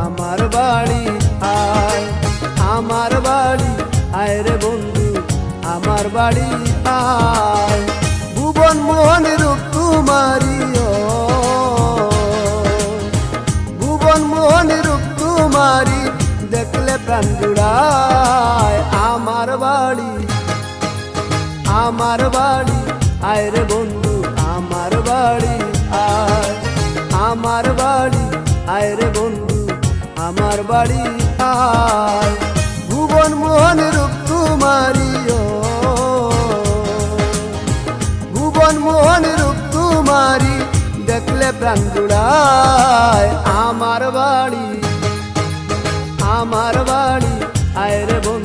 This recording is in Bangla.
আমার বাড়ি আয়, আমার বাড়ি আয় রে বন্ধু আমার বাড়ি আয়। ভুবন মোহন রূপ তোমারি ভুবন মোহন রূপ তোমারি দেখলে প্রাণ জুড়ায়। আমার বাড়ি, আমার বাড়ি আয় রে বন্ধু আমার বাড়ি আয়, আমার বাড়ি আয় রে বন্ধু আমার বাড়ি আয়। ভুবন মোহন রূপ তোমারি ভুবন মোহন রূপ তোমারি দেখলে প্রাণ জুড়ায়। আমার বাড়ি, আমার বাড়ি আয় রে বন্ধু